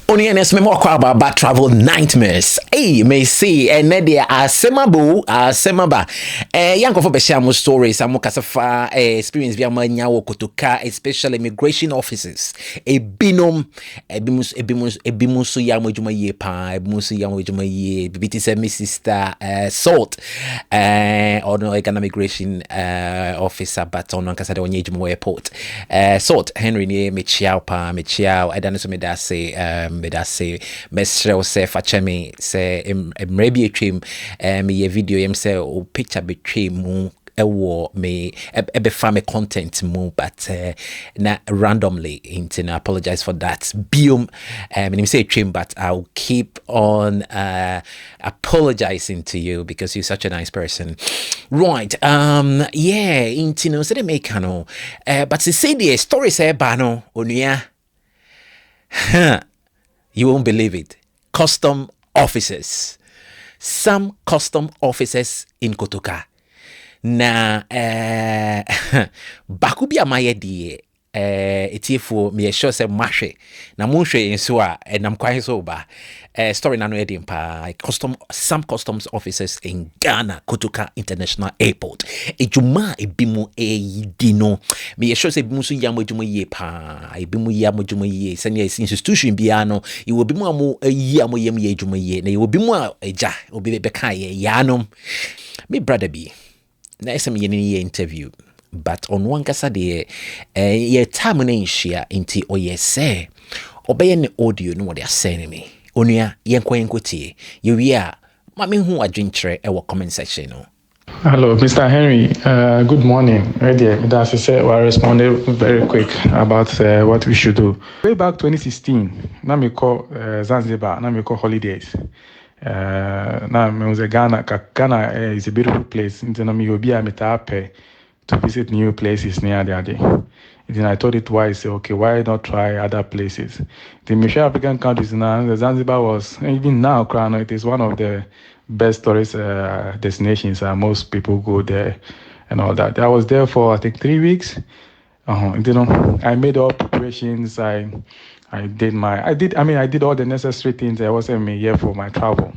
Only an esme more about travel nightmares. Hey, may see and Nadia Asemaba. Yanko for Beshamo stories, Amokasafa experience via Manyawo Kotoka, especially immigration officers. A binom, Ebimusu Yamojuma ye pa, Ebimusu Yamojuma ye, BT me sister Salt, or no immigration officer, but on Casado Yejmo Airport. Salt Henry ne Michiao, I don't know me that say. Meda say mesrel say fachemi say mrebi etwem me ye video yem say o picture between mu ewo me ebe fa me content mu but na randomly into I apologize for that biom me say etwem but I'll keep on apologizing to you because you're such a nice person, right? Yeah, into no say make no but say the story say bano onua. You won't believe it. Custom officers. Some custom officers in Kotoka. Na bakubia maye die etifo me sure say mahwe na munhwe nso a nam kwan so ba story na no edin pa some customs officers in Ghana Kotoka International Airport ejuma ebimu dino me sure say ebimu so yam ejuma ye pa ebimu yam ejuma ye senior institution bia no e will be mu yi am yam ye ejuma ye na e will be mu eja obi be ka ye yanom me brother bi na esem ye interview but on one kasa de ye time na nhia nti oye say obeye ne audio no what they are saying me onua yenkotie ye wi a ma me hu adwenkyere e wo comment section no. Hello, Mr. Henry. Good morning. Ready? That's say I responded very quick about what we should do. Way back 2016, now me call Zanzibar, now me call holidays. Now me was Ghana. Ghana is a beautiful place. Then me will be a metape to visit new places near there. Then I thought it wise. Okay, why not try other places? The Middle African countries now, the Zanzibar was even now, it is one of the best tourist destinations. Most people go there and all that. I was there for I think 3 weeks. I made all preparations. I did all the necessary things. I wasn't here for my travel.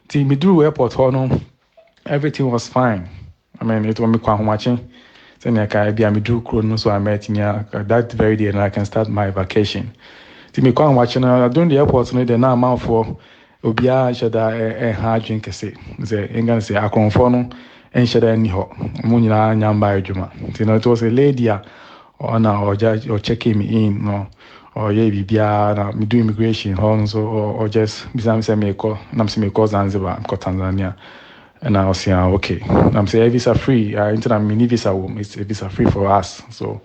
Till me drew airport, everything was fine. I mean, it was me quite watching. So I met that very day and I can start my vacation. Till me quite watching. During the airport, the now amount for Obia shada hard drink say Engan say akonfo and shada ni ho munyina nyamba adwuma. It was a lady or checking me in no or ye bibia na me do immigration or just bizam say me call Zanzibar ko Tanzania. And I was saying, okay. And I'm saying visa free. Internet mini visa it's a visa free for us. So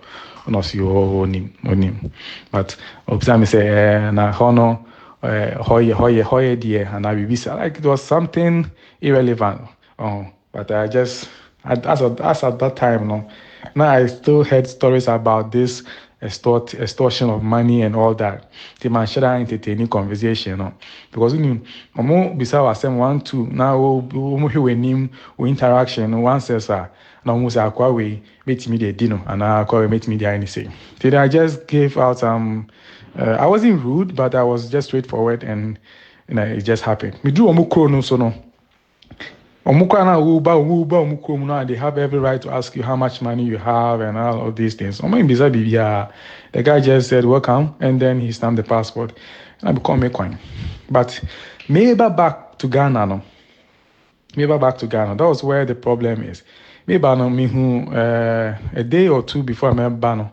no see name. But obviously say na hono hoye dear and I visa like it was something irrelevant. But I just as at that time no. Now I still heard stories about this extortion of money and all that. The man should entertaining conversation, no? Because we beside ourselves 1 2 now we interaction one says now almost we meet me the dino and I meet me the anything. Did I just gave out I wasn't rude, but I was just straightforward and it just happened. Me do no so no. They have every right to ask you how much money you have and all of these things. The guy just said welcome and then he stamped the passport and I become a coin. But maybe back to Ghana no. That was where the problem is. Maybe a day or two before I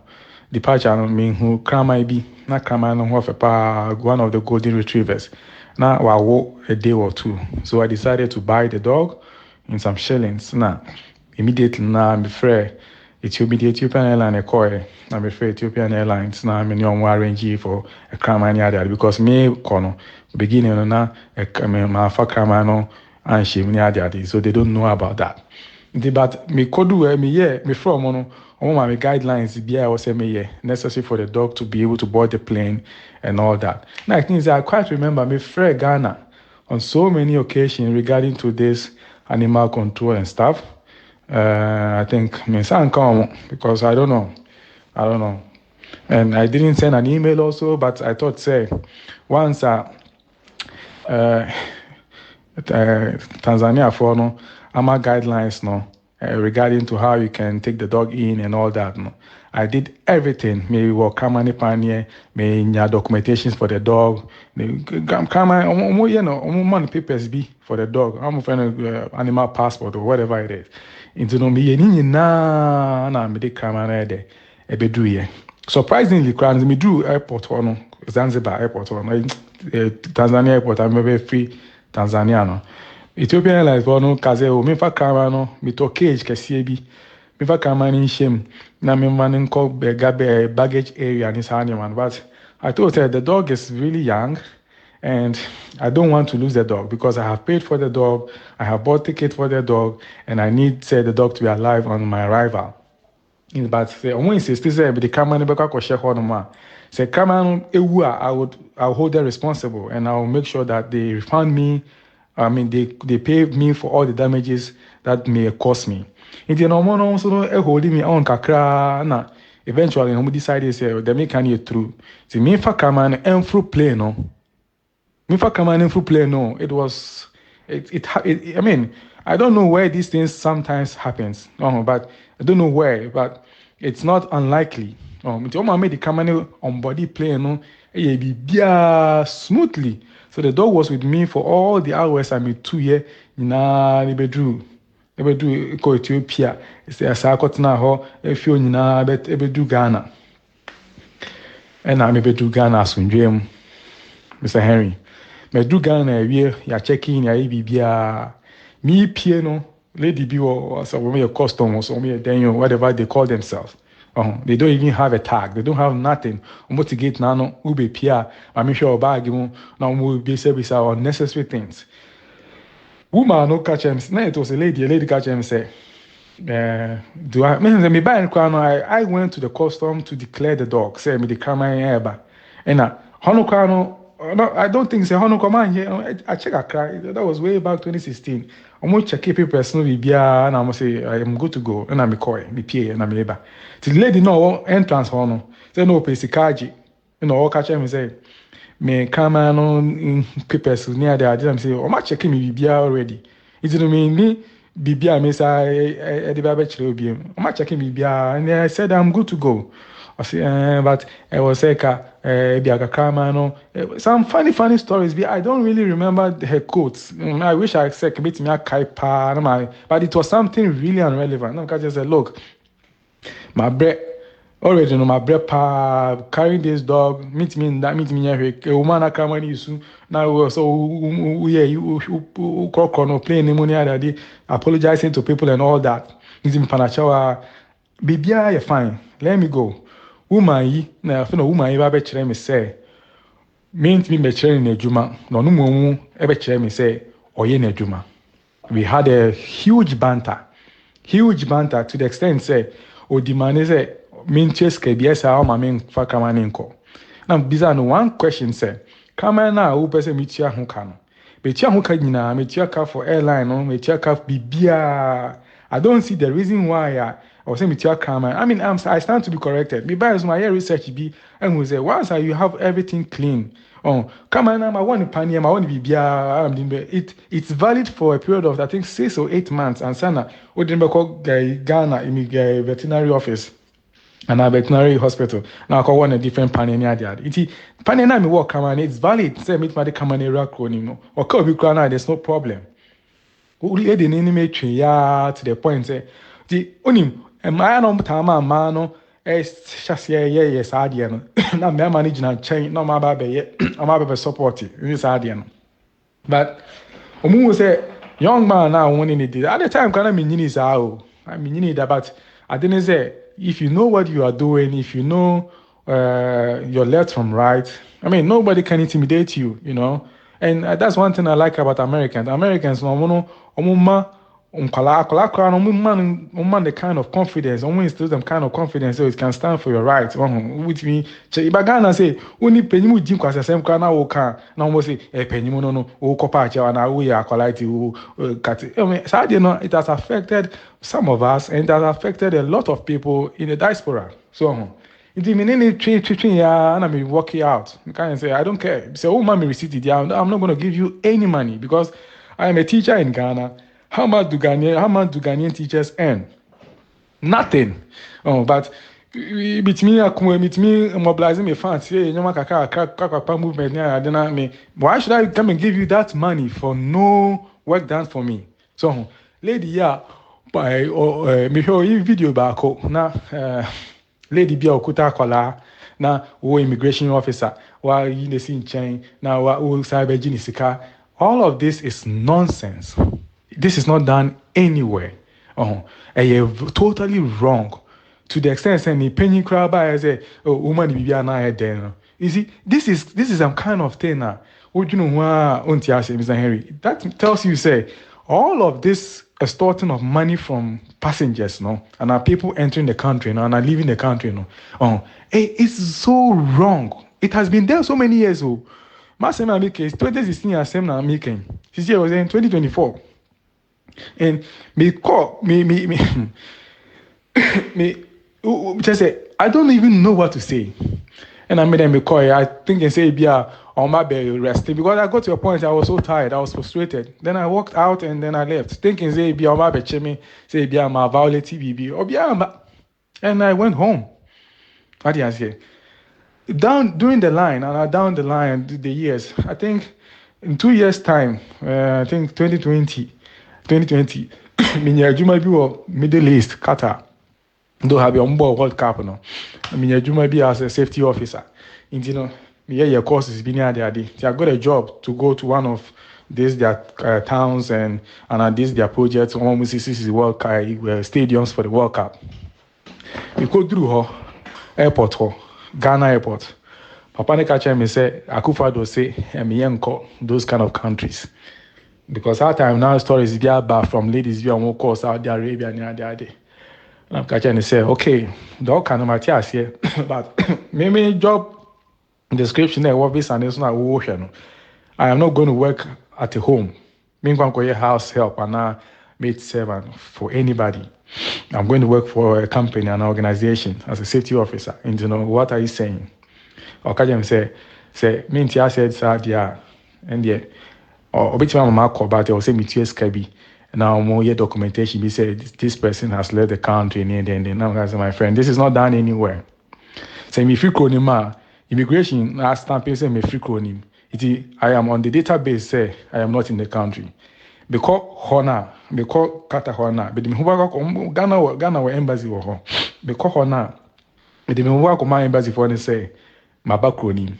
departure who crime be not crime one of the golden retrievers. Now I walk a day or two. So I decided to buy the dog in some shillings. Now immediately now I'm afraid Ethiopian Airlines I'm afraid Ethiopian Airlines now I'm arrange for a crime there because me beginning now my crime and she so they don't know about that. But me could do me from my guidelines be I was necessary for the dog to be able to board the plane and all that. Now things I quite remember me friend Ghana on so many occasions regarding to this animal control and stuff. I think me san come because I don't know. And I didn't send an email also, but I thought, say, once uh, Tanzania for no, AMA guidelines no, regarding to how you can take the dog in and all that. No, I did everything. Me work kamani panye, me nya documentations for the dog. Kama, you know, money papers be for the dog. I'm friend animal passport or whatever it is. Into no me ni na me de kama na de ebedu ye. Surprisingly, crowds me drew airport no, Zanzibar airport no, Tanzania airport. I'm very free. Tanzania no. Ethiopian Airlines for no kaze o me fa kama no me to cage kese bi. Me fa kama ni shame na me man nko baggage area ni sa man, but I told her the dog is really young and I don't want to lose the dog because I have paid for the dog, I have bought ticket for the dog, and I need say the dog to be alive on my arrival. But say omo insist say be the camera ne beka kwhye ho no ma. Say camera no ewu a I'll hold them responsible and I'll make sure that they refund me. I mean they pay me for all the damages that may cost me. Nti no mo no so no hold me on kakra na eventually no decide say they make can you through. See me fa camera no enfro play no. Me fa camera no enfro play no. It was I mean, I don't know where these things sometimes happens. But I don't know where, but it's not unlikely. It's almost made the camera on body plane, no, be smoothly. So the dog was with me for all the hours I made 2 years. Na bedu ko Ethiopia. It's a sakot na ho. If you na bet bedu Ghana, and I bedu Ghana sunjem, Mr. Henry. Me do Ghana we ya check in ya bibia me pie no lady bi or so we custom or so me then whatever they call themselves. They don't even have a tag. They don't have nothing. To get now no ube pia. I'm sure bag you now we be service our unnecessary things. Woman no catch him. No, it was a lady. A lady catch him say, do I me buy in crown? I went to the custom to declare the dog. Say me the camera eba. And hono crown. No, I don't think so. Hono come here. I check a cry. That was way back 2016. I'm going to check people personally. Bia and I'm say I'm good to go. And I'm call me PA and I'm able. The lady no entrance hono. Say no pay sikaji. You know, all catch me say me come on papers near there. I didn't say I'm checking me bia already. It didn't mean me. Bibia me say I did I'm checking me bia and I said I'm good to go. I say, but I was like, some funny stories. I don't really remember her quotes. I wish I said, but it was something really irrelevant. I just said, look, my bread already know my bread carrying this dog, meet me a woman I come on now so you playing pneumonia that day, apologizing to people and all that. Is in Panachawa, Bibia, you're fine. Let me go. Woman yi na afi na woman yi ba be kire me say mint me kire na adwuma na no mu e be kire me say oye na adwuma. We had a huge banter to the extent say odimane say mint chase ke bi esa o ma me fa kama ne nko. Na biza no one question say kama na wo pese me tia ho ka no. Be tia ho ka nyina me tia ka for airline no me tia ka bibia. I don't see the reason why I was saying with your camera. I mean, I stand to be corrected. Me by my research be and we say once you have everything clean. Come on, I want to panic. I want to be it's valid for a period of I think 6 or 8 months. And sana, we didn't call Ghana in the veterinary office and a veterinary hospital. Now I call one a different panic. It's panic. I work come on. It's valid. Say meet my camera acronym or call be crown. There's no problem. We had an enemy to the point say the onim. I no time man no just yes idea no na me manage na chain no ma ba be am ba support this idea no but omu say young man now winning it at the time kana me nyini sa o I mean nyini that but I didn't say if you know what you are doing if you know your left from right I mean nobody can intimidate you you know and that's one thing I like about Americans no omuma man the kind of confidence, instill them kind of confidence so it can stand for your rights. With me, Ibagana say, only penny Jim Quas, same kind of can now almost say, a penny no, copacha, and we are quality, cut it. I mean, so, you know, it has affected some of us and it has affected a lot of people in the diaspora. So, It mean train yeah, and I mean work it out. You can't say I don't care. Say, oh mommy receipt it, yeah, I'm not gonna give you any money because I am a teacher in Ghana. How much do Ghanaian teachers earn? Nothing. Oh, but me mobilizing my fans. Hey, kaka movement. Why should I come and give you that money for no work done for me? So, lady, yeah, by me show you video back na lady be okuta kola na immigration officer while you the scene chain now cyber sika. All of this is nonsense. This is not done anywhere. And you're totally wrong. To the extent saying me penny crab I say, oh woman be then. You see, this is some kind of thing now. What you know Mr. Henry? That tells you say all of this extorting of money from passengers, no, and are people entering the country, no, and are leaving the country, no. It's so wrong. It has been there so many years. Oh, my same case 2016 as same now making. This year was in 2024. And me call me just say I don't even know what to say. And I made them call. I think and say yeah, on my bed resting because I got to a point I was so tired, I was frustrated. Then I walked out and then I left, thinking say be on my bed me, say be my Violet TVB or be and I went home. What do you say? Down the line, the years. I think in 2 years' time, I think 2020, Minya bi wo Middle East, Qatar. Do have your World Cup, no. Minya Juma bi as a safety officer. You know, me your courses been there. I got a job to go to one of these their towns and these their projects. Almost this is World Cup stadiums for the World Cup. We go through airport, Ghana airport. Papa ne catch me say Akufo-Addo say me yenko those kind of countries. Because that time now stories be about from ladies via one call Saudi Arabia and the other day. And I'm catching and say, okay, dog can Matthias here, but maybe job description there what this and this not ocean. I am not going to work at a home. I'm going to go house help and now maid servant for anybody. I'm going to work for a company, an organization as a safety officer. And you know what are you saying? Or can say me said Sadia and yeah. Or bit my call about or say me to now more documentation be said this person has left the country and then now as my friend this is not done anywhere. Say me free chronim immigration last stamp say me free chronim. I am on the database say I am not in the country. Because Kata Hona, but me Ghana or embassy or because Hona, but me work my embassy for they say my backronym.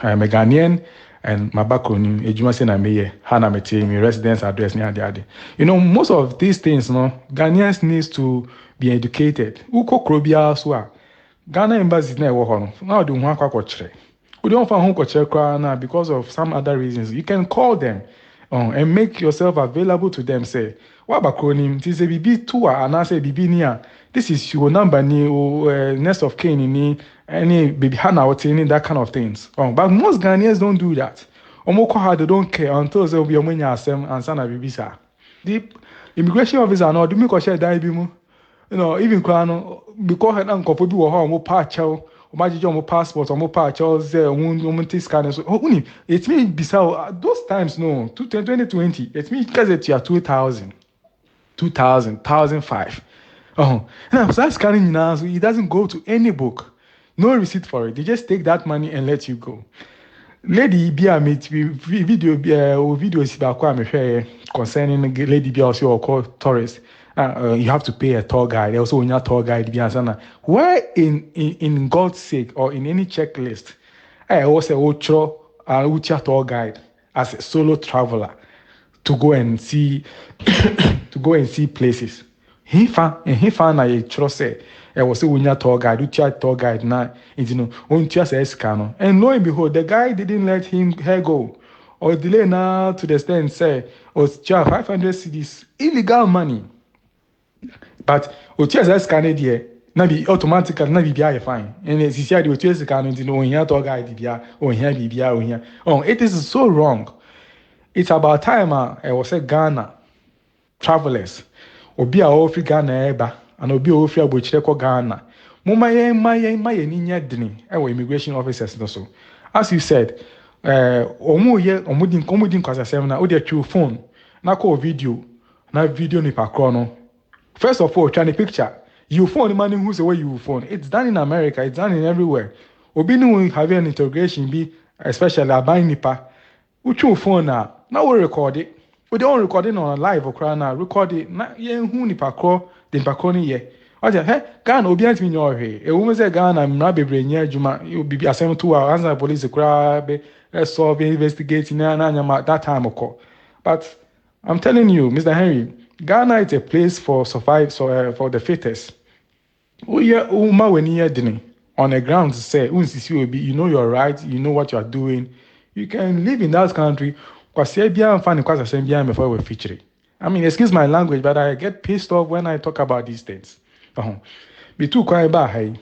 I am a Ghanaian and my backronym ejuma say na me hana me residence address near the. You know, most of these things, no, Ghanaians needs to be educated. Uko krobia so Ghana embassy na wo ho no. Now do ho akwa chere. We don't find ho chere now because of some other reasons. You can call them and make yourself available to them. Say, what backronym? This is a BB two and I say BB near. This is your number ni next of kin ni any baby hana or that kind of things. But most Ghanaians don't do that. They don't care until they will be a money and sana bibisa. The immigration officer no do me share that you know even kwano because head uncle be wo ho mo pacho o majije mo passport o mo pacho ze o scan so it means bisa those times no 2020 it means cause it 2000 1005 and I'm scanning now so it doesn't go to any book. No receipt for it. They just take that money and let you go. Lady Bia meet video is about concerning Lady Bia also called tourist. You have to pay a tour guide. Also, when you tour guide, where in God's sake or in any checklist, I also ucha tour guide as a solo traveler to go and see places. He found a trust. I was saying tour guide, tour guide now, and lo and behold, the guy didn't let her go or delay now to the extent say was 500 cedis illegal money. But OTS scan there, na be automatically na be fine. And as you said, OTS scan here tour guide here. It is so wrong. It's about time I was say Ghana travelers. Obi a ofi Ghana eba and obi ofi abochire ko Ghana My ninya dini. Our immigration officers also. As you said, omudin kwasa sem na odi through phone. Na call video. Na video ni pa chrono. First of all, trying a picture. You phone the man who's the way you phone. It's done in America. It's done in everywhere. Obi no have an interrogation be especially about nipa. Which your phone now? Now we record it. We don't record it on a live or cry now. Record it. Na ye who nipa cro the nipa cro ni ye. Oja hey Ghana obi anti me nyo hwe. E wo me say Ghana mra bebre nya adwuma. You be asem 2 hours answer police cry be solve investigating na nyama that time occur. But I'm telling you, Mr. Henry, Ghana is a place for for the fittest. On the ground say, you know you're right, you know what you're doing. You can live in that country. I mean, excuse my language, but I get pissed off when I talk about these things. Be too quiet about hey.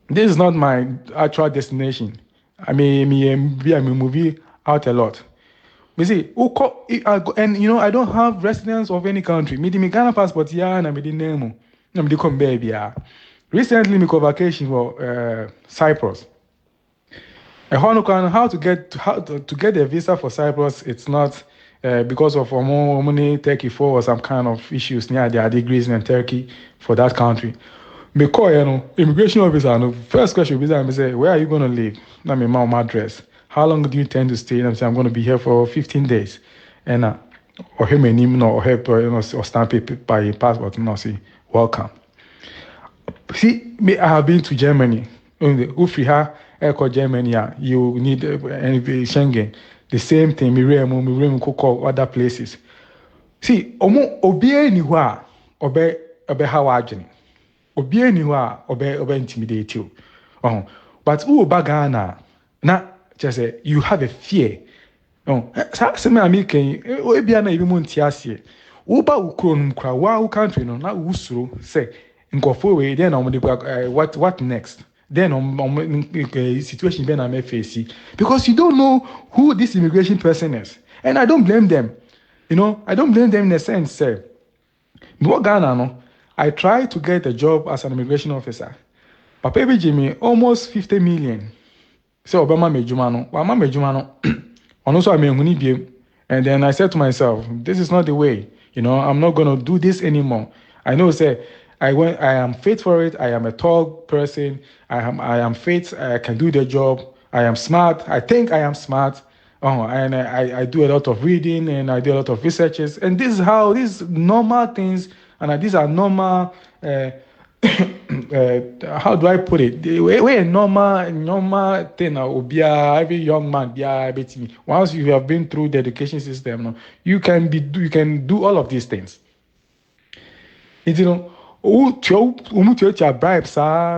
This is not my actual destination. I mean, me movie out a lot. You see, and you know, I don't have residence of any country. Me the Ghana passport, yeah, and I the name. I'm the come baby, yeah. Recently, me go vacation for Cyprus. How to get a visa for Cyprus? It's not because of money Turkey for or some kind of issues near their degrees in Turkey for that country. Me call immigration officer. No, first question visa. I say, where are you going to live? Let me my address. How long do you intend to stay? And I'm saying I'm going to be here for 15 days. And or him and him or help or stamp it by passport. No, see, welcome. See, me, I have been to Germany. If you have Germany, you need Schengen. The same thing. Me call other places. See, obey anywhere, obey how agony. Obey anywhere, obey intimidate you. But who Ghana? Na just say you have a fear. Say me American. Obi ana ebi mo ntiase. Uba ukronum kra wa country no na usuro say nkofo we then what next? Then situation ben am face because you don't know who this immigration person is. And I don't blame them. You know, I don't blame them in a sense say Ghana no I tried to get a job as an immigration officer. Papa bi Jimmy almost 50 million. So Obama mejuma no, Obama mejuma no. Also I mean biem. And then I said to myself, this is not the way. You know, I'm not going to do this anymore. I know say I am fit for it. I am a tall person. I am fit. I can do the job. I am smart. I think I am smart. And I do a lot of reading and I do a lot of researches. And this is how these normal things and these are normal how do I put it? The way a normal thing every young man once you have been through the education system, you can do all of these things. You know, bribes now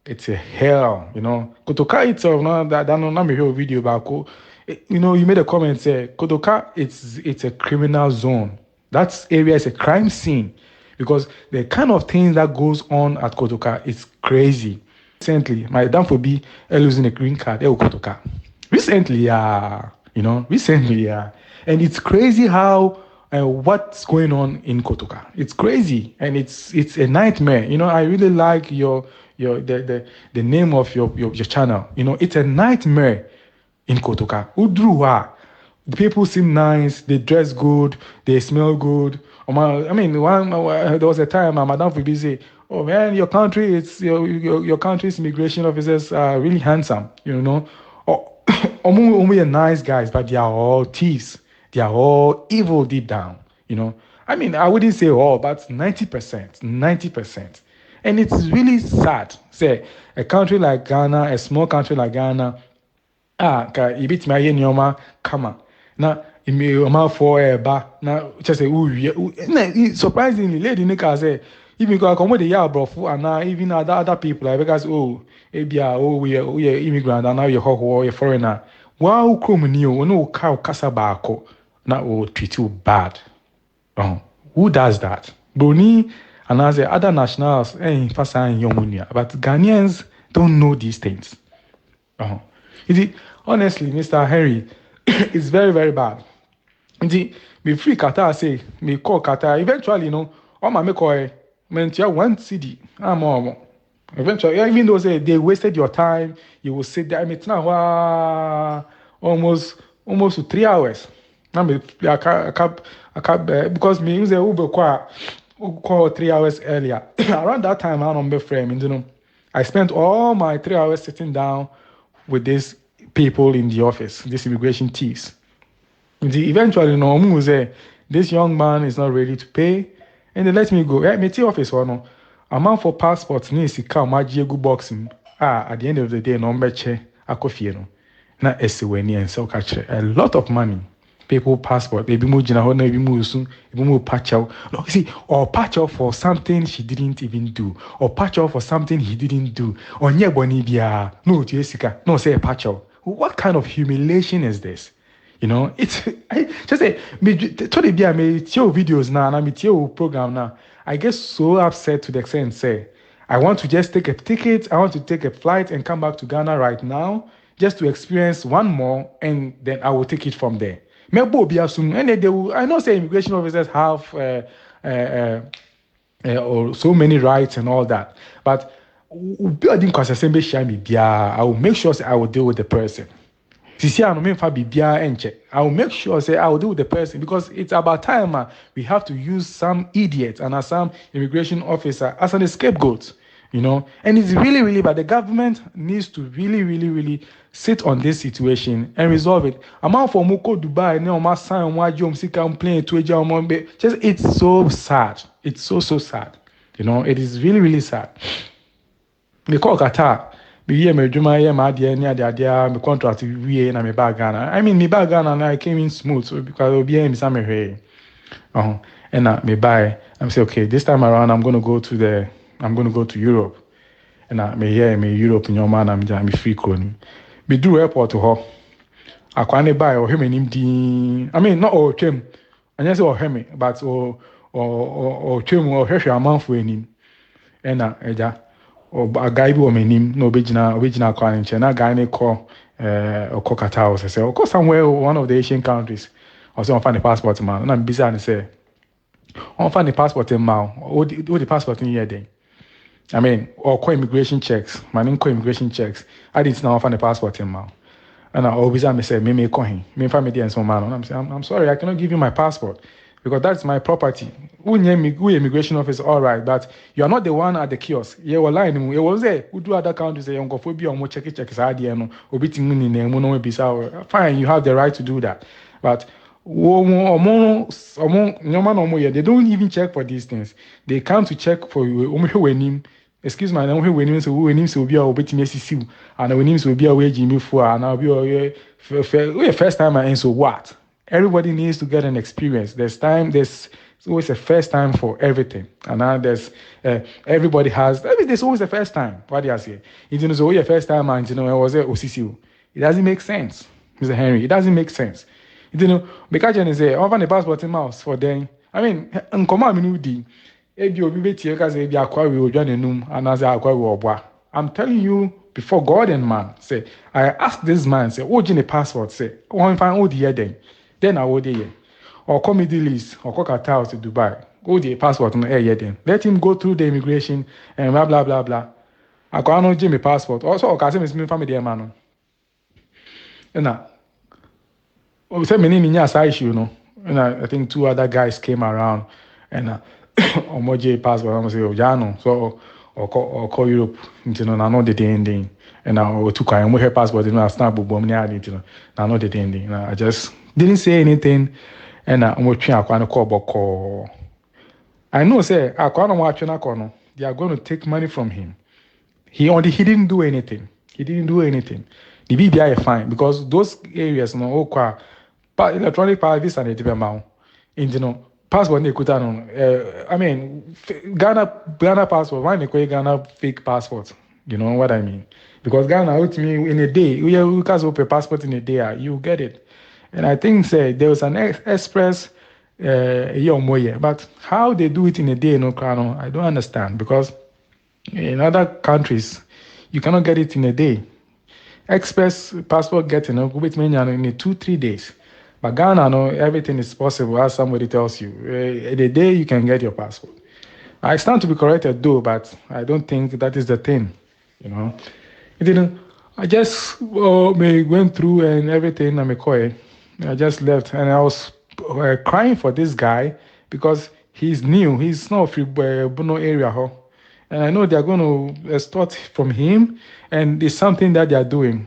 it's a hell, you know. Kotoka itself, that me hear a video about. You know, you made a comment say Kotoka, it's a criminal zone. That area is a crime scene. Because the kind of things that goes on at Kotoka is crazy. Recently, my dad for be losing a green card at Kotoka. Recently, yeah. And it's crazy how what's going on in Kotoka. It's crazy and it's a nightmare. You know, I really like the name of your channel. You know, it's a nightmare in Kotoka. Udruwa. The people seem nice, they dress good, they smell good. I mean, there was a time my madam would be say, "Oh man, your country's immigration officers are really handsome, you know. Only nice guys, but they are all thieves. They are all evil deep down, you know. I mean, I wouldn't say all, but 90%. And it's really sad. Say a country like Ghana, a small country like Ghana, come on. Now, I'm for now just say surprisingly, lady Nika say even go come with the yard bro and even other people like because we are immigrant and now you're foreigner. Wow, come new no cow kasabako now treat you bad. Who does that? Bruni and as other nationals but Ghanaians don't know these things. You see, honestly, Mr. Henry, it's very, very bad. Me free Qatar say, me call Qatar. Eventually, you know, all my call meant you 1 CD. I'm more. Eventually, even though say they wasted your time, you will sit there. I mean, it's now almost 3 hours. I mean, I can't because me use a Uber call 3 hours earlier. Around that time, I'm on my frame, you know. I spent all my 3 hours sitting down with these people in the office, these immigration thieves. Eventually, no, say this young man is not ready to pay, and they let me go. Me office or no, amount for passport needs to come. My good boxing. At the end of the day, no meche akofie no. Na esiweni and so catch a lot of money. People passport, they be mo jina ho na be mo soon, be mo patch out. No, see, or patch out for something she didn't even do, or patch out for something he didn't do. Onye boni bia, no to Jessica, no say patch out. What kind of humiliation is this? You know, it's I just say me told be me tell videos now and me tell program now. I get so upset to the extent say I want to just take a ticket, I want to take a flight and come back to Ghana right now just to experience one more and then I will take it from there. Maybe be assume and they will, I know say immigration officers have or so many rights and all that, but building I will make sure say I will deal with the person. I will make sure say I will deal with the person because it's about time we have to use some idiot and some immigration officer as an scapegoat, you know. And it's really, really bad. The government needs to really, really, really sit on this situation and resolve it. Amount for Moko Dubai, just it's so sad. It's so sad. You know, it is really, really sad. Me call Qatar. Me hear me juma hear my dear near the me contract we na me bag Ghana. I mean me bag Ghana and I came in smooth so because obi me say me hey. And me buy. I'm say okay, this time around I'm gonna go to Europe. And me hear me Europe in your man I'm free crony. Me do airport to her. Akwane buy or him nim di. I mean not all chem. And yes or him but or chem or hwehwe amount for him. And eja or a guy be woman no original calling China guy ne call or Qatar or say or go somewhere one of the Asian countries or so find the passport man and I'm busy and say on find the passport in man or the passport in here then I mean or call immigration checks my name call immigration checks I didn't know find the passport in man and I always say me call him me family and so man and I'm saying I'm sorry I cannot give you my passport because that's my property. Who immigration officer, all right, but you are not the one at the kiosk. You were lying. You was there. Who do other countries say you go be on check fine, you have the right to do that. But they don't even check for these things. They come to check for you. Excuse me, and so be a bit messy and when him so be a wage me for and I'll be first time and so what? Everybody needs to get an experience. There's always a first time for everything. And now everybody has, there's always a first time. What do you say? It's always a first time and, it was a OCCU. It doesn't make sense, Mr. Henry. It doesn't make sense. Because you say, over the passport in mouse for them. I mean, I'm telling you, before God and man, say, I asked this man, say, oh, the passport, say, oh, if I owe the then. Then I would hear. Or call Middle East, or call Qatar to Dubai. Go the passport on air then. Let him go through the immigration and blah blah blah blah. I can't know Jimmy passport. Also, I can't see family there, man. And now, we said many issue, you know. And I think 2 other guys came around and Omoji passport. I'm say, Jano. So or call Europe, you know, I know the ending. And now took I have passport, you know, I snap bomb near it, you know. I know the ending. I just didn't say anything, and I'm watching a call. I know, say, they are going to take money from him. He didn't do anything. He didn't do anything. The BBI is fine because those areas, you know, electronic power visa and the amount, you know, passport I mean, Ghana passport. Why they Ghana fake passport? You know what I mean? Because Ghana, with me in a day, you can open a passport in a day, you get it. And I think say there was an express but how they do it in a day, no, I don't understand because in other countries you cannot get it in a day. Express passport getting with me in 2-3 days. But Ghana, no, everything is possible as somebody tells you. In a day you can get your passport. I stand to be corrected though, but I don't think that is the thing. You know, it didn't. I just went through and everything. I just left, and I was crying for this guy because he's new. He's not free Bono area, huh? And I know they're going to start from him, and it's something that they are doing.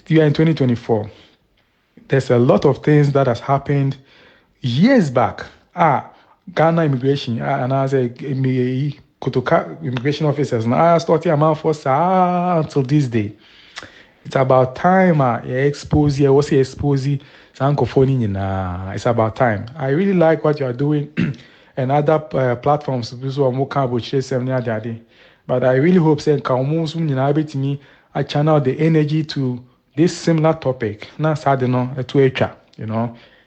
We are in 2024. There's a lot of things that has happened years back. Ghana immigration, and I say Kotoka immigration officers. Now I started a man for until this day. It's about time. Expose. I was expose. It's about time. I really like what you are doing, and other platforms. But I really hope me I channel the energy to this similar topic. Not sad, you know,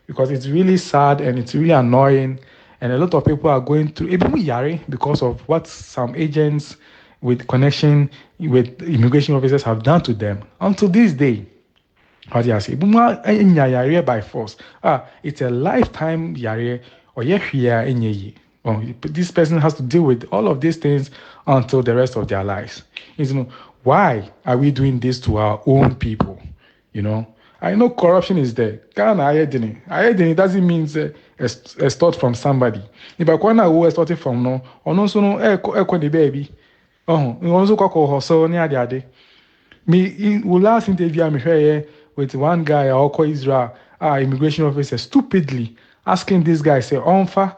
because it's really sad and it's really annoying, and a lot of people are going through even yari because of what some agents with connection with immigration officers have done to them until this day. How do you say? By force. It's a lifetime yare or this person has to deal with all of these things until the rest of their lives. Why are we doing this to our own people? I know corruption is there. Ayedini doesn't mean extort from somebody. If I want to extort from no, or no, so no, the baby. Also hustle near the other. Me last interview I'm here with one guy I call Israel, immigration officer, stupidly asking this guy, say, "Onfa,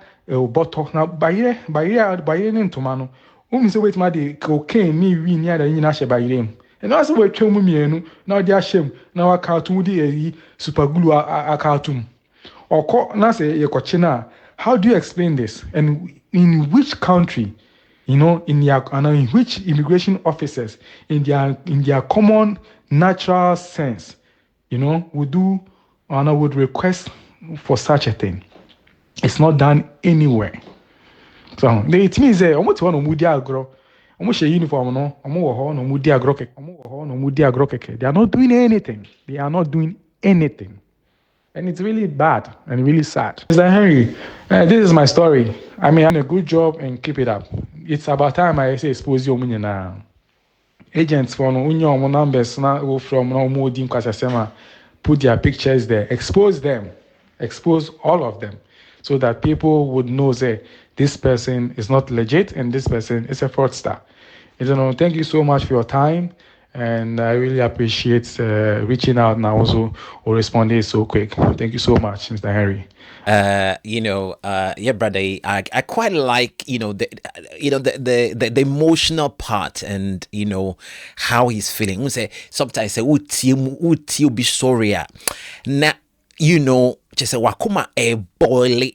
bottle now by into mano. Say wait my day cocaine ni we near the Yinashe by him." And also we tell me now they are shame now I cartoon the super glue a cartoon. Or now say how do you explain this? And in which country? In which immigration officers, in their common natural sense, would request for such a thing. It's not done anywhere. So it means that almost one mudi agro, almost a uniform, no, no mudi agro. They are not doing anything. They are not doing anything. And it's really bad and really sad. Mr. Henry, this is my story. I mean, I'm doing a good job and keep it up. It's about time I say expose you now. Agents for no numbers now from no more put their pictures there, expose them, expose all of them, so that people would know that this person is not legit and this person is a fraudster. Thank you so much for your time. And I really appreciate reaching out and also responding so quick. Thank you so much, Mr. Henry. Yeah, brother, I quite like the emotional part, and how he's feeling. We say sometimes say uti be sorry na just say wakuma boily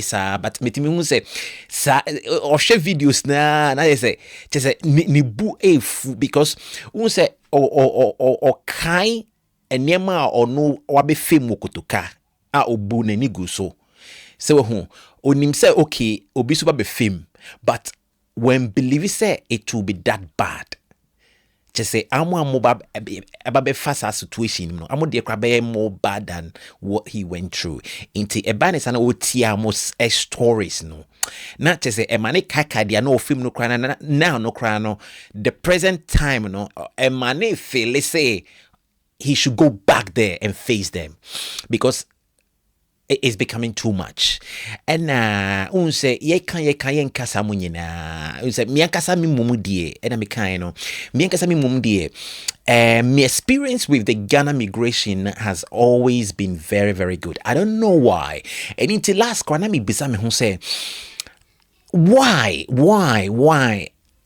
sa, but metimi hu say sa or share videos na say just say ni bu because we say or kai enema or no wabe fame Kotoka a obu n'ani gu so onim say okay obi so be fame, but when believe say it will be that bad, just say amu be fast situation no amu de krabe more bad than what he went through into a ban is an oti amos stories no not just say e mane kaka dia no film no kra now no kra no the present time no e mane feel say he should go back there and face them because it is becoming too much. And unse ye kan kasa mo nyina unse me kasa me mum die and me kan no me kasa me mum die my experience with the Ghana migration has always been very, very good. I don't know why. And until last kwana me bisa me ho say why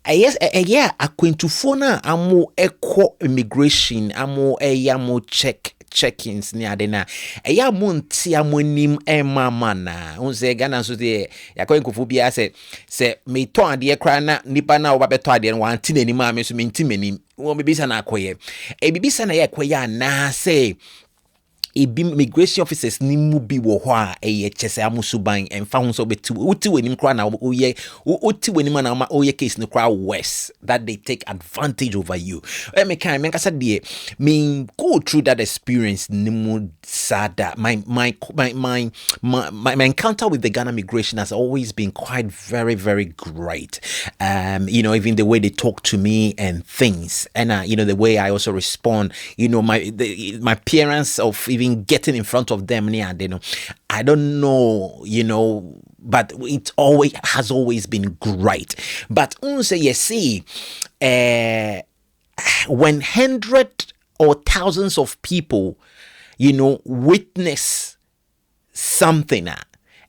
yes, yeah, akwentufo na amo echo immigration amo amo check-ins ni adena eya mo nti amonim mama na unse Ghana so de yakwenkufo bia se me ton ade kra na nipa na wo beto ade no wanti nanim a me so me nti manim wo me bisa na akoye e bibisa na ye akoye na say immigration officers ni mu bi wo ho a eye chese amusuban emfa ho so beti uti wenim kra na uti wenim na ma oye case no kra worse that they take advantage over you. Me kan me kasa de me go through that experience nimu sada my encounter with the Ghana migration has always been quite very, very great. You know, even the way they talk to me and things, and you know, the way I also respond, you know, my appearance of even getting in front of them, yeah, you know, I don't know, you know, but it has always been great. But say you see, when hundreds or thousands of people, you know, witness something,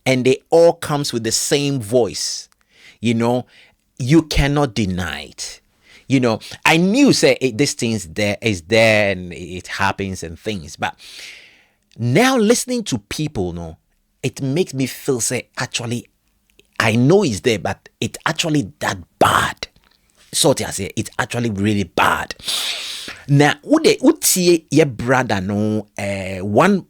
and they all comes with the same voice, you know, you cannot deny it. You know, I knew say this thing's there is there and it happens and things, but now listening to people, no, it makes me feel say actually I know it's there, but it's actually that bad. So I say it's actually really bad. Now, utie ye brother no one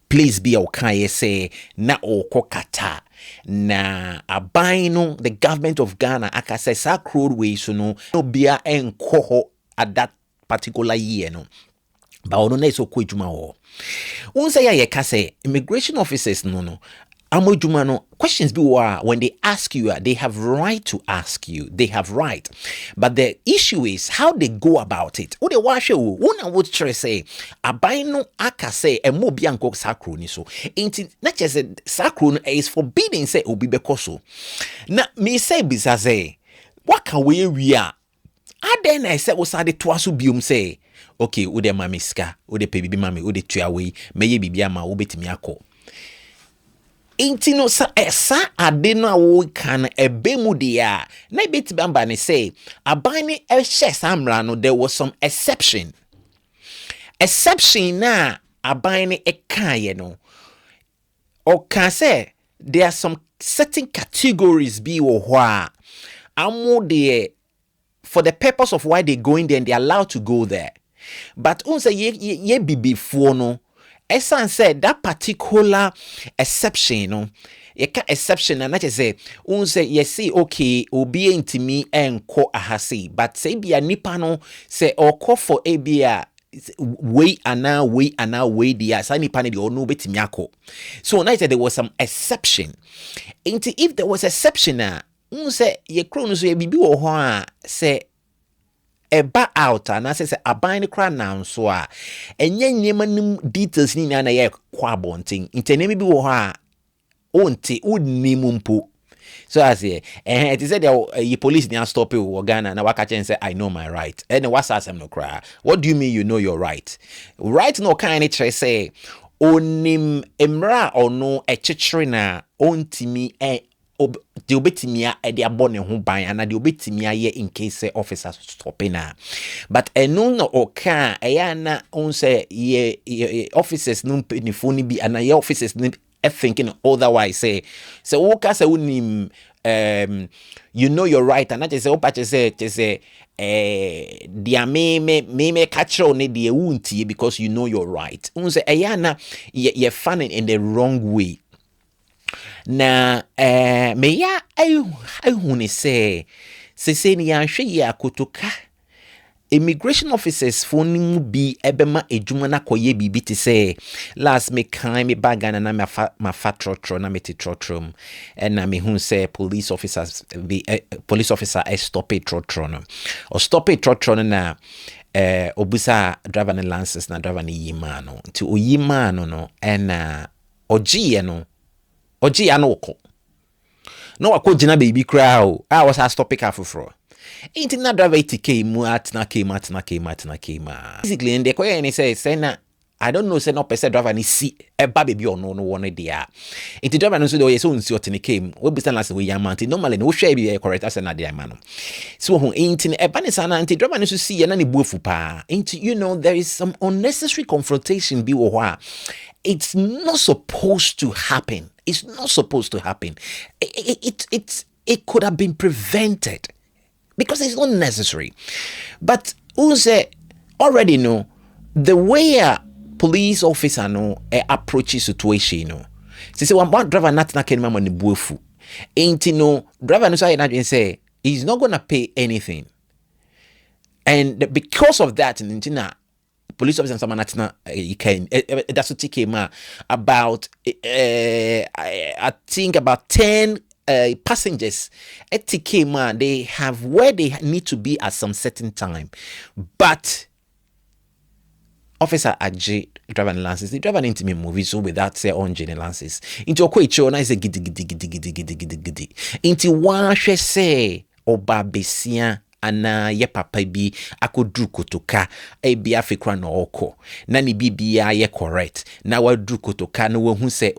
place be okay say na okokata na aban no the government of Ghana aka say sack roadway so no bia enko at that particular year no ba ono na so ko adwuma ho won say ya ka say immigration officers no amodwuma no questions be when they ask you, they have right to ask you, they have right, but the issue is how they go about it. Wo de wa hwe wo na wo chere say aban no aka say emo bia nko sakro ni so enti na che say sakro no is forbidden say obi bekoso na me say bisa say what can we a aden na say wo sade to aso biom say okay wo de mami ska wo de pe bibi mami wo de tua we meye bibia ma wo betimi akọ inti no sa ade no a wo kan ebe mu dia na beti bamba ne say aban ni samra no there was some exception na aban ni ekaye no o can say there are some certain categories be wo ho a amo de for the purpose of why they going there and they are allowed to go there, but unse ye bibifo no esan said that particular exception no you can exception and that is say unse ye see okay obi entimi enko ahase but say bia nipa no say oko for abia way dia say nipa ne de ono betimi akọ so now there was some exception into if there was exception unse ye kro no so ye bibi wo ho a say eba out and I say aban ne kra now so a enye nyema nim details ni na ye kwa bonting intenemi bi wo ho a onti unnimu mpo so I say it is said the police near stop you Ghana na waka chen say I know my right and what's asem no kra what do you mean you know your right no kind try say onim emra ono echechire na ontimi de obetimia e de abone ho ban ana de obetimia ye in case officers stopping na but eno no oka eya na on say ye officers no penifoni bi ana ye officers no thinking otherwise say so woka say unim you know your right and that is opache say dia me catch on the unti because you know your right on say eya na ye fanning in the wrong way. Na me ya ayhuni say ni yanhwe ya Kotoka immigration officers phone mu bi ebema edwuma na koye bibi ti say last me kan me bagana na ma fatrotro na meti trotrom and na me hu say police officer stop it trotro no or stop it trotro na obusa driver na license na driver ni yima no ti oyima no and ogie no oji anoko no wako jina baby crowd I was a stop pick afro ain't na driver 80k mu atna kema basically and they and say na I don't know say no person driver ni si e ba baby or no one dia ain't driver no so dey so nsi otene came we be stand last we yamanti normally no hwe be correct as na dey man no so ho ain't e ba ni sana ain't driver no so si na ni buafu pa ain't you know there is some unnecessary confrontation be wo ho it's not supposed to happen. It's not supposed to happen. It could have been prevented because it's not necessary. But Unse already know the way police officer no approach situation no. Say one driver not na kenma money buofu. Ain't no driver no say he's not gonna pay anything. And because of that, police officer someone that's what came about I think about 10 passengers at TK they have where they need to be at some certain time, but officer AJ driving lances the driver into me movie so without say on Jenny lances into a quite show nice giddy into one say oba besia ana ye papa bi akodru Kotoka bi afekra na oko na ni bibia ye correct na wadru Kotoka na wahu se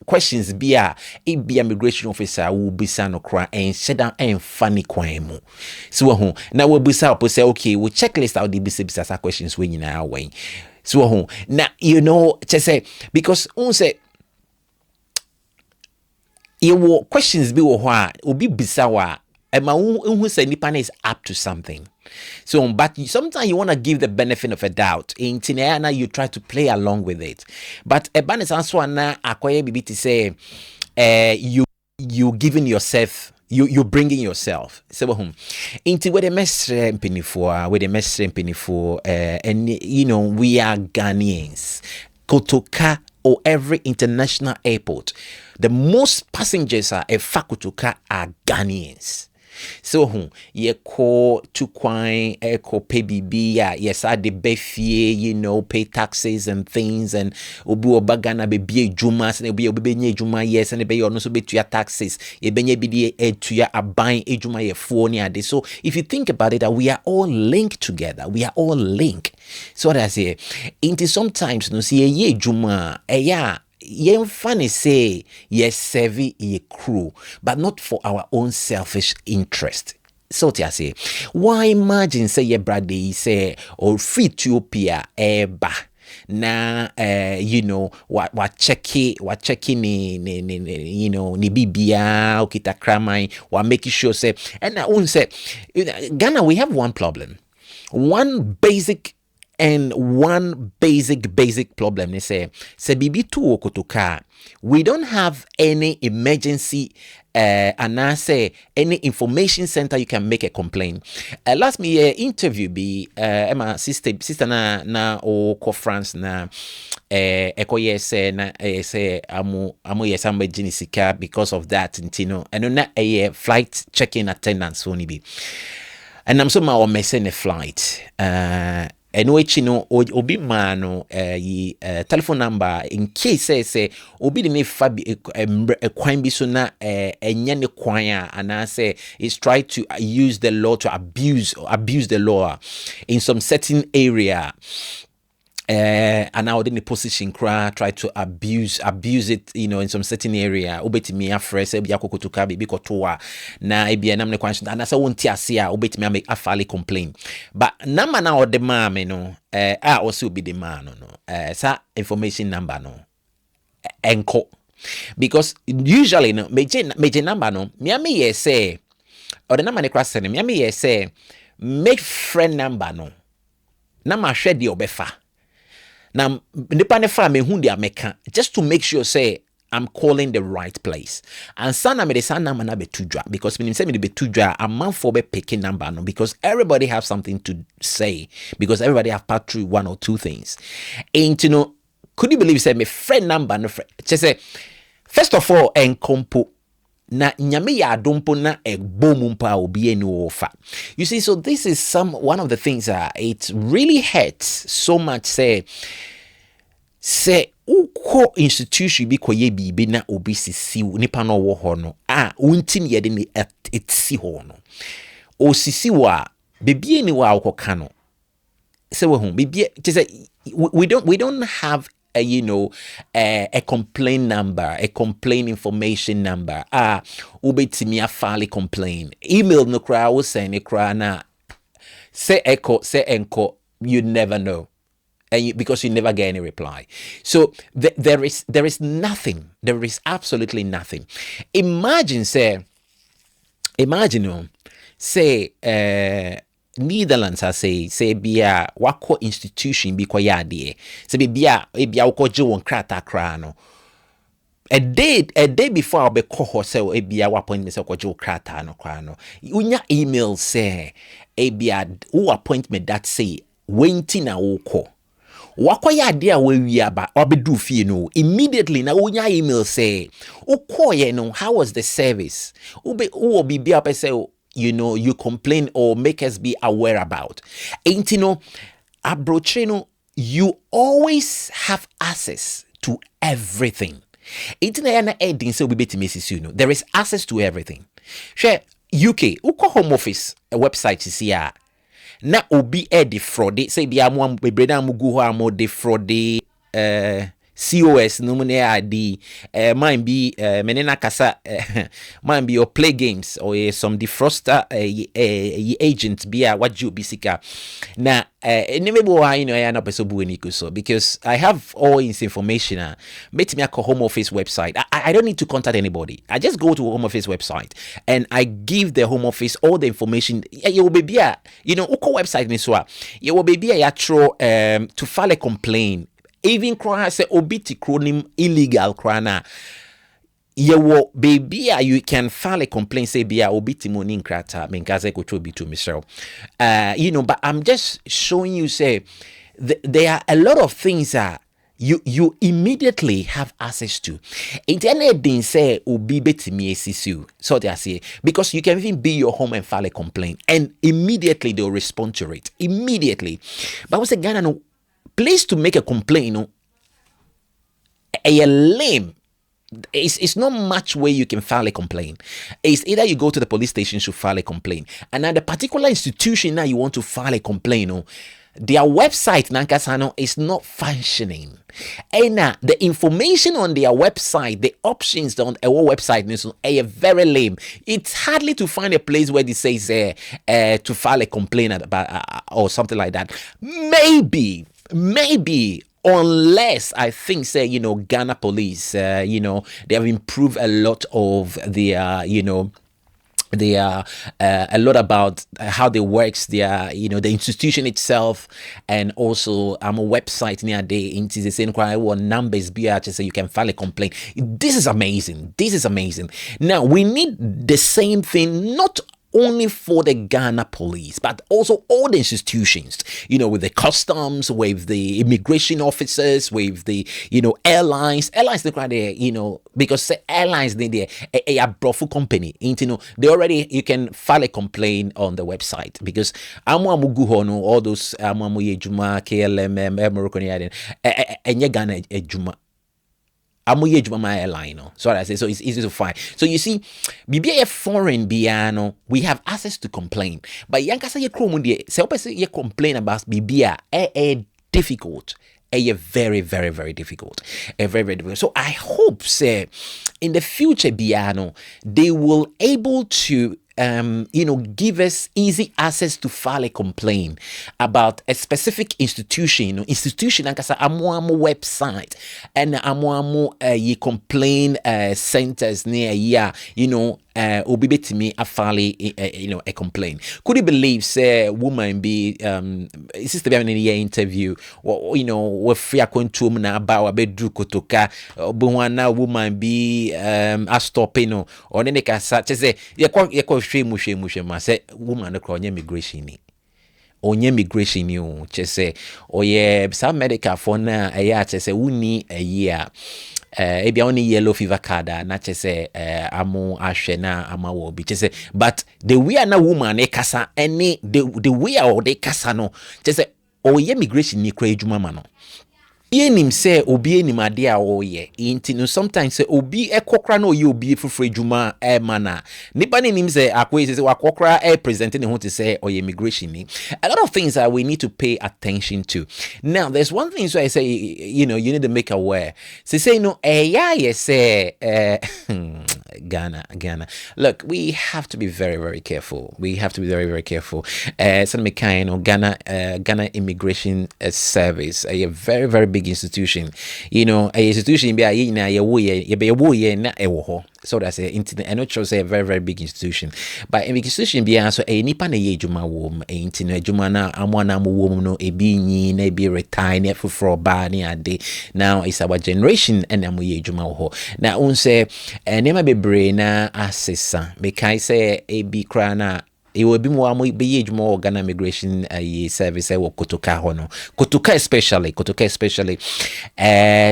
questions bia bia immigration officer wo bisa no kra en sheda en funny kwan mu so wahu na wabisa opo say okay we checklist out the bisa questions we nyina awen so wahu na you know say because on say you questions bi wo ho a obi bisa wa who say nipa is up to something. So, but sometimes you want to give the benefit of a doubt. In Tineana, you try to play along with it. But a ban is answer na akoye bibi to say, you giving yourself. You bringing yourself. So, into where the mestre penny for, and you know we are Ghanaians. Kotoka or every international airport, the most passengers are Kotoka are Ghanaians. So ye ko to kwine ko pay BB yes I de befie you know pay taxes and things and obi obagana be bie juma and obi nye juma yes and be no so be to your taxes e benye bi de to your aban ejuma ye fo ni ade. So if you think about it, that we are all linked together, we are all linked. So what I say into sometimes no see ye juma yeah yen funny say yes serve ye crew but not for our own selfish interest. So I say why imagine say ye brother say or free Ethiopia eba na you know what checking ni you know ni bibia okita kramai wa making sure say and I won't say Ghana we have one problem, one basic problem. They say bibi tu Kotoka, we don't have any emergency and I say any information center you can make a complaint. Last me interview be my sister na o conference na eko yes na say amu yes am because of that ntino and na a flight check-in attendance so ni be and I'm so ma o messing a flight and which you know obi mano telephone number in case say obi de fa a kwan bi so na enye ne kwan and I say is try to use the law to abuse the law in some certain area. And now in the position try to abuse it, you know, in some certain area. Obeti me afre say bia Kotoka be kotoa na e bia nam ne kwan and I say won't ase a obeti me make afale complain. But number now the man no also be the man no sa information number no enko because usually no meje number no me say or the number ne cross me say make friend number no na ma hwe de obefa. Now, just to make sure, say, I'm calling the right place. And sana me the sana man be tudra because when say me be tudra, a man for be picking number no because everybody have something to say because everybody have passed through one or two things. And you know, could you believe say me friend number no friend? Just say first of all, enkompo. Na nyame ya dompo na egbo obi eni ofa. You see, so this is one of the things it really hurts so much. Say uko institution bi koye bibi na obi sisi nipa no wo ho no unti ne yede ne etsi ho no osisi wa bebie ni wa akoka no se we hu bebie say we don't have you know a complaint number, a complaint information number. Ubetimi afali complain. Email no cry will send a cry na say echo, say enko, you never know. And because you never get any reply. So there is nothing. There is absolutely nothing. Imagine Netherlands I say bia wako institution bi kwa yade say bia wako je won krata kra no a day before I'll be call so a bia appointment say ko je krata no kra no unya email say a bia who appointment that say wenti na woko wako yade a we aba obedu fie no immediately na unya email say ukoye no how was the service who be bia pe say you complain or make us be aware about. And abrochino, you always have access to everything. There is access to everything. Share UK, uko home office a website is here. Na obi defraud. Say be amu bebreda mugu ho amo defraud COS no money ID might be menena kasa might be or play games or some defroster agent be what you bisika na nemebo I na peso bueniko so because I have all this information make me a home office website. I don't need to contact anybody. I just go to home office website and I give the home office all the information. You will be uko website ni so you will be to file a complaint. Even cry say obiti cronim illegal crana. Yewo baby you can file a complaint say be obiti money krata menkaze ko be to Michelle. But I'm just showing you say there are a lot of things that you immediately have access to. Internet didn't say obi betimi esisu. So they say because you can even be your home and file a complaint and immediately they'll respond to it. Immediately. But I was Ghana no place to make a complaint, a lame. It's not much way you can file a complaint. It's either you go to the police station to file a complaint, and at the particular institution now you want to file a complaint, their website Nankasano is not functioning. And the information on their website, the options on our website is very lame. It's hardly to find a place where it says to file a complaint about or something like that. Maybe unless I think say Ghana police they have improved a lot of their they are a lot about how they works their the institution itself, and also a website near day into the same numbers so you can file a complaint. This is amazing. Now we need the same thing, not only for the Ghana police, but also all the institutions, with the customs, with the immigration officers, with the, airlines, because airlines need a brofu company, they already, you can file a complaint on the website because all those KLM, Moroccan and Ghana my airline. So I say so it's easy to find. So you see, BBA foreign biano, we have access to complain. But yankasa ye kromundi, se ye complain about BBA difficult. Very, very, very difficult. Very, very difficult. So I hope say in the future biano, they will able to give us easy access to file a complaint about a specific institution, institution like amu website and amu ye complaint centers near obi betimi a file a complaint. Could you believe say woman be sister be in a interview we free akontum na about bedru kotoka buwana woman be a stopping or then ka say ye hwehwe ma say woman no kro immigration ni onye immigration ni o chese oye some medical for na eya chese wuni eya ebia only yellow fever card na chese amu ahwe na amawo bi chese but the way na woman e kasa any the way or they kasa no chese oye immigration ni kra ejuma ma no yenim say obi enim ade a oye inti sometimes say obi ekokra na oye obi frufre ejuma mana nipa nim say akwese say wakokra presenting who to say oye immigration ni a lot of things that we need to pay attention to. Now there's one thing so I say you need to make aware say say Ghana look, we have to be very, very careful. Some kind Ghana immigration service a very, very big institution. A institution be na So that's a internet. I know it's a very, very big institution, but in institution be so a nipa na ye juma wom a internet juma na amwana mo wom no e bi nyi na be retire na for ba ni ade. Now it's our generation and am ye juma ho. Na unse nema bebre na asesa because say e bi kra na it will be more Ghana Immigration Service Kotoka hono. Kotoka especially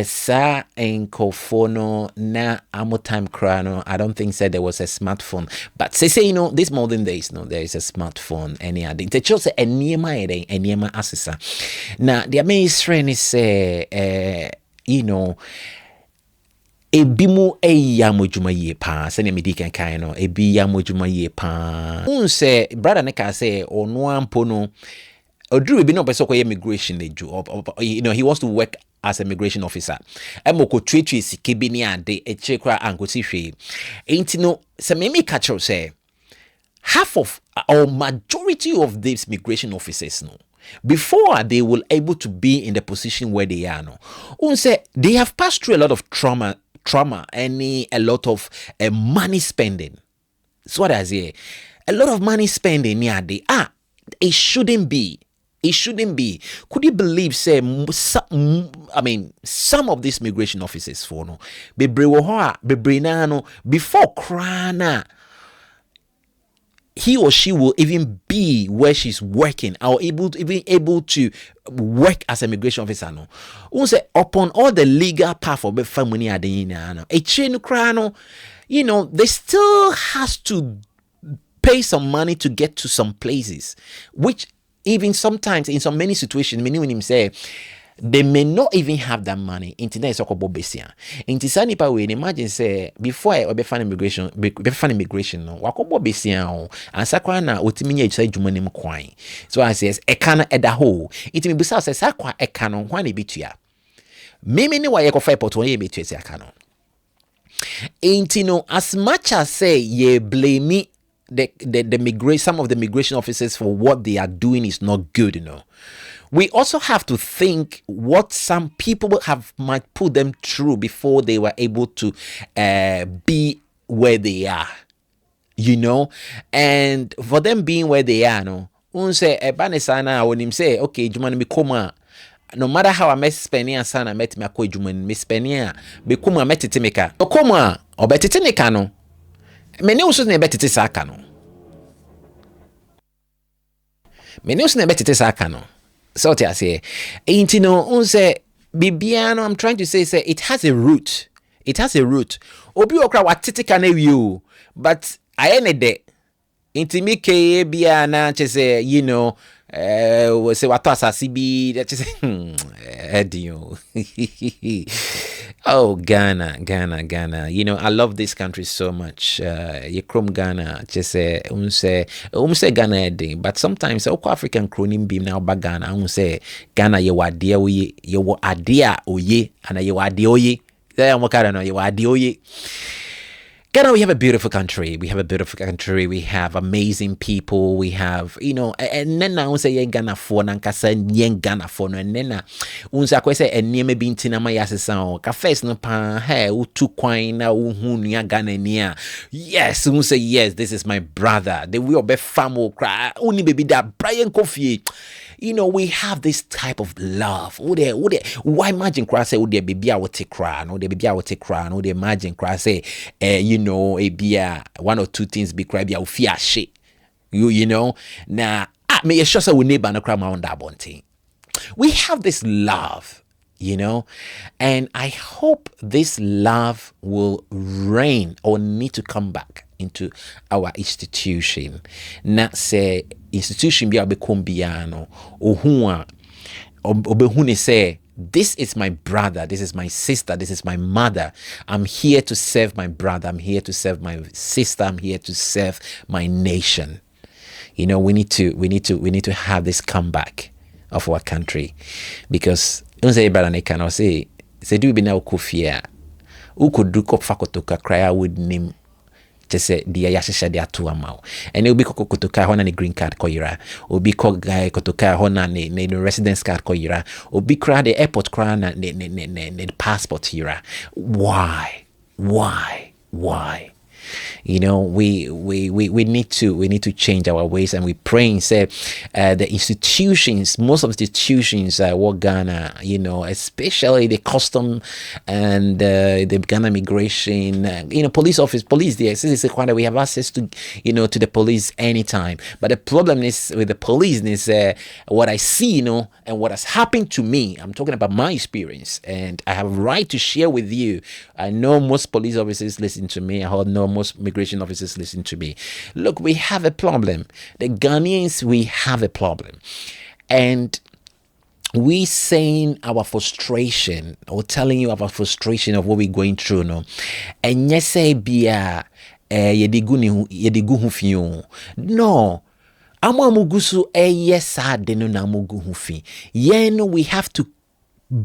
sa enkofono na amo time krano. I don't think said there was a smartphone, but say you know this modern days there is a smartphone any other the chose a niema asesa na the amazing friend is you know ebimu eyamo dwuma ye pa se ne medi kan no ebi yamo dwuma ye pa unse brother ne ka say ono ampo no oduru ebi no person ko immigration eju you know he wants to work as a immigration officer emoko twetwe sike bi ne ade echekra ankoti hwe enti no se me catch say half of or majority of these immigration officers no before they will able to be in the position where they are no unse they have passed through a lot of trauma and a lot of money spending. So what I say, a lot of money spending it shouldn't be. Could you believe say some of these migration officers for no before krana he or she will even be where she's working or able to work as a immigration officer no. Say upon all the legal path of family adena a chain crano, you know, they still has to pay some money to get to some places, which even sometimes in some many situations, many when him say they may not even have that money. Internet isoko bobesia. Inti sani pa we imagine say before I be fan immigration no wako bobesia o ansakwa na otiminya ejisa dwuma nim kwan. So I says e kana eda ho. Itimi bisa say sakwa e kana ho na bitua. Mimi ni wa ye ko fa airport won ye bitua say aka no. Inti no as much as say ye blame some of the migration officers for what they are doing is not good, you know. We also have to think what some people might put them through before they were able to be where they are, you know. And for them being where they are, no, unse ebanesana when him say, okay, jumani mi koma. No matter how I met spending and sana met me akoi jumani mi spending be kuma metete meka. No koma obetete meka no. Mene usu ne betete saka no. Mene usu ne betete saka no. So I say, ain't you know, unse bibiano. I'm trying to say it has a root. It has a root. Obi okra watete kana you, but I ain't de. Inti mi ke biana chese, you know, se watu asasibi that chese edio. Oh, Ghana. You know, I love this country so much. Yekrom Ghana, just say Ghana ede, but sometimes oko African cronim beam now ba Ghana, say Ghana ye wadia oye, ye wa adia oye, and ye wadia oye. There I'm no ye wadia oye. Ghana, we have a beautiful country. We have amazing people. We have, you know, and then I say yen Ghana for nankasa yen Ghana for no and then unsa kwese eneme bintina ma yasesa o ka first no pa he utu kwan na uhu nua Ghana nia. Yes, unsa yes, this is my brother. The we obe famo cry. Uni baby that Brian Kofi. You know, we have this type of love. Why imagine cry say the baby I will take cry, no the baby I will take cry, no the imagine cry say you know a beer one or two things be cry be I fear shit. You know now me sure say we neighbor no cry my own that bunting. We have this love, you know, and I hope this love will reign or need to come back into our institution. Not say institution be abekombiano ohua obehune say this is my brother, this is my sister, this is my mother. I'm here to serve my brother, I'm here to serve my sister, I'm here to serve my nation. You know, we need to have this comeback of our country, because unse brother ne can say do be na ukofia ukodu kopfa Kotoka cry would name say the yashasha de atu amao and it'll be Kotoka hona ni green card koyira obi Kotoka hona ni residence card koyira obi kra the airport kra na ne passport hira. Why Why? You know, we need to change our ways, and we pray and say the institutions, most of the institutions what Ghana, you know, especially the custom and the Ghana immigration, you know, police there, since it's a quite, we have access to, you know, to the police anytime. But the problem is with the police is what I see, you know, and what has happened to me. I'm talking about my experience, and I have a right to share with you. I know most police officers listen to me. I know most immigration officers listen to me. Look, we have a problem. The Ghanaians, we have a problem. And we saying our frustration, or telling you our frustration of what we're going through, no. And yes, say bia yedigu hu fi no. Amugusu yes adeno na mugu hu fi. Yen we have to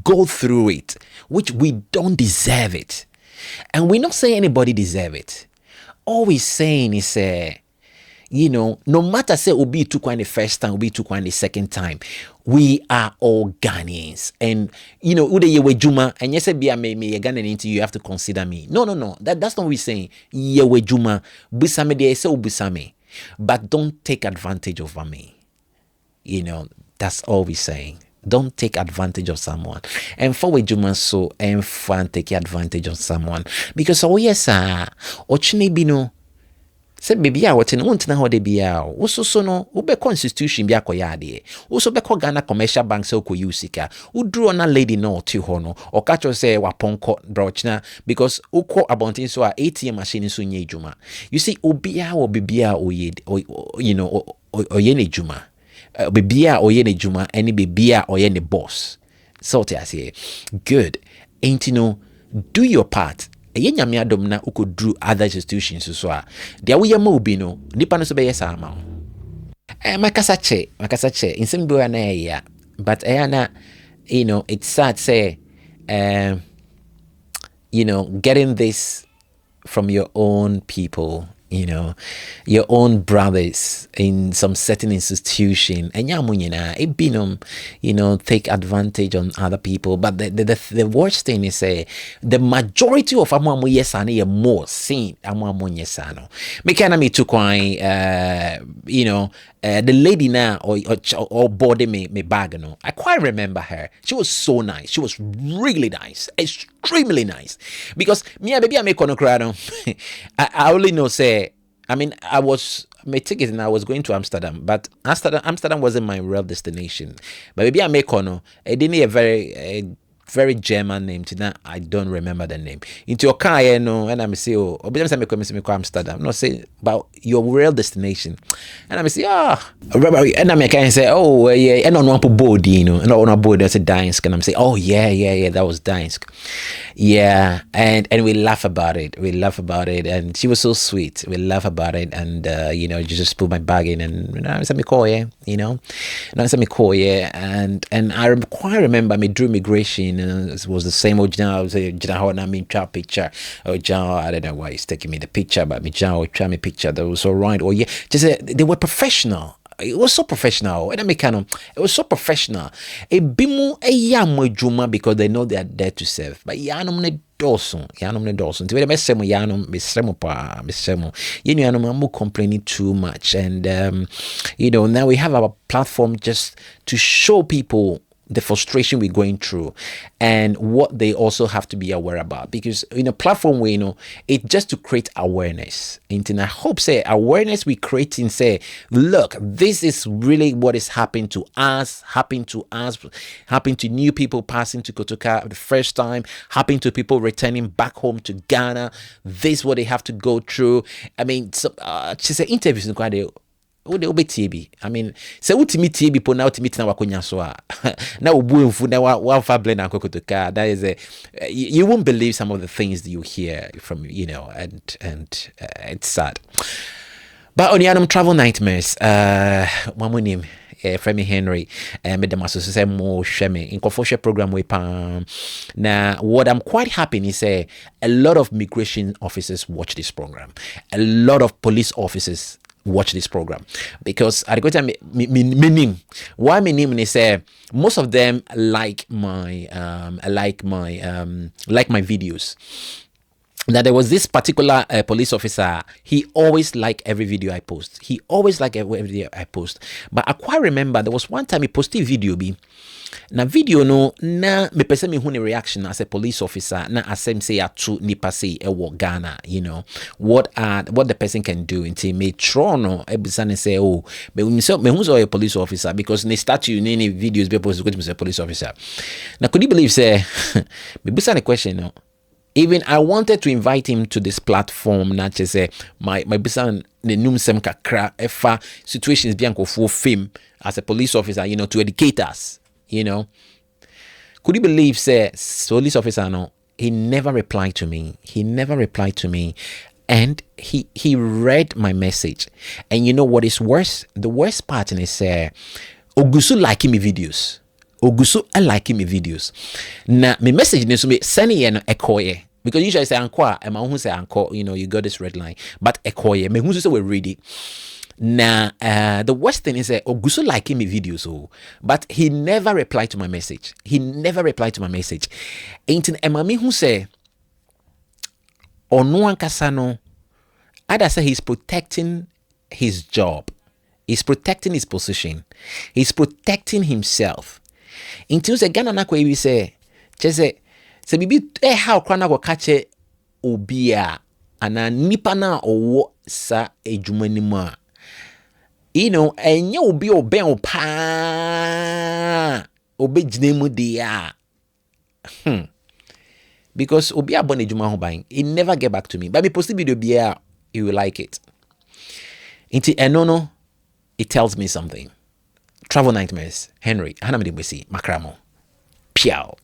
go through it, which we don't deserve it. And we're not saying anybody deserve it. All we're saying is, you know, no matter say Obi took one the first time, Obi took one the second time, we are all Ghanaians. And, you know, ude yewe juma, and yes, be a me Ghanaian into you have to consider me. No. That's not what we're saying. Yewe juma, busame de se busame. But don't take advantage over me. You know, that's all we're saying. Don't take advantage of someone. And for we juma so and fun take advantage of someone. Because oh yes, ochine bino. Say baby a wote no wontina ho de bia wo so no wo be constitution bia koya de wo so be ko Ghana commercial bank say ko usika wo duro na lady no ti ho no o ka cho say wa ponko brochna because wo ko abontin so a ATM machine so nya ejuma. You see obia wo bibia oye, you know, oye ne ejuma. Bibia oye ne ejuma any bibia oye ne boss. So te say good. Ain't you know, do your part. Ye nyame adom na ukodru other institutions so a dia wo yema obi no nipa no so be yes ama makasa che insem bi na ya but na, you know, it's sad say you know, getting this from your own people, you know, your own brothers in some certain institution, and you know, take advantage on other people. But the worst thing is the majority of amu yesane more seen amu yesano. Me kana me to you know, the lady now or body me bag no. I quite remember her. She was so nice. She was really nice, extremely nice. Because me baby I make kono krano. I only know say. I mean, I was my ticket and I was going to Amsterdam, but Amsterdam wasn't my real destination. But maybe I make kono. It didn't a very German name. I don't remember the name. Into your car, you know, and I'm say, oh, me Amsterdam. No, say about your real destination, and I'm say, and I'm kind say, oh, yeah, and on one board, you know, and on a board that's a Gdańsk, and I'm say, oh, yeah, that was Gdańsk, yeah, and we laugh about it, and she was so sweet. We laugh about it, and you know, you just put my bag in, and you know, I said me call, yeah, you know, and I said me call, yeah, and I quite remember me drew migration. It was the same old John. I was a John. I mean, picture. Oh, John. I don't know why he's taking me the picture, but me John try me picture. That was all right. Oh yeah, just they were professional. It was so professional. And it was so professional. A bimu a yamu juma because they know they are there to serve. But yanum ne Dawson. To be the best I'm complaining too much, and you know, now we have our platform just to show people the frustration we're going through and what they also have to be aware about, because in a platform where, you know, it's just to create awareness. And I hope say awareness we create and say, look, this is really what is happening to us, happening to new people passing to Kotoka the first time, happening to people returning back home to Ghana. This is what they have to go through. I mean, so, she said interviews in quite I mean, say ultimate TB po na ultimate na wakonya so na obuenfu na wa fa blend and Kotoka. That is you won't believe some of the things that you hear from, you know, and it's sad. But on the travel nightmares, one name Fremi Henry and Madam Associate more Shemi in Confosha program we pam. Now what I'm quite happy is a lot of migration officers watch this program. A lot of police officers watch this program, because at the time why my name is most of them like my videos. that there was this particular police officer. He always liked every video I post. He always liked every video I post. But I quite remember there was one time he posted video be. Na video no na me pese me hu ne reaction as a police officer na asem say atu nipa say e wo Ghana, you know what the person can do until me try no ebisa ne say oh me hu so a police officer because ne statue ne videos be post go to police officer. Now could you believe say me bisa ne question no. Even I wanted to invite him to this platform, not just say my busan the numsem kakra efa situations bianco for fame as a police officer, you know, to educate us, you know. Could you believe, say, police officer no, he never replied to me. He never replied to me. And he read my message. And you know what is worse? The worst part is Ogusu liking me videos. Ogusu liking me videos. Now, my message is to send you an echoe. Because usually I say anko, and my say anko, you know, you got this red line. But echoe, me who say we read it. Now, the worst thing is Ogusu liking me videos, oh, but he never replied to my message. He never replied to my message. Ain't Emma who say, or no one kasano, I'd say he's protecting his job. He's protecting his position. He's protecting himself. Until the Ghana na we say, say bibi how kwana go kache obia ana nipa na owo sa ejumani ma. You know, and you be oben pa obe jinemu dia. Because obi abone ejuma ho ban, he never get back to me. But me post video bia, he will like it. Inti enono, it tells me something. Travel Nightmares, Henry, Hanamidi Mwesi, Makramo, Piao.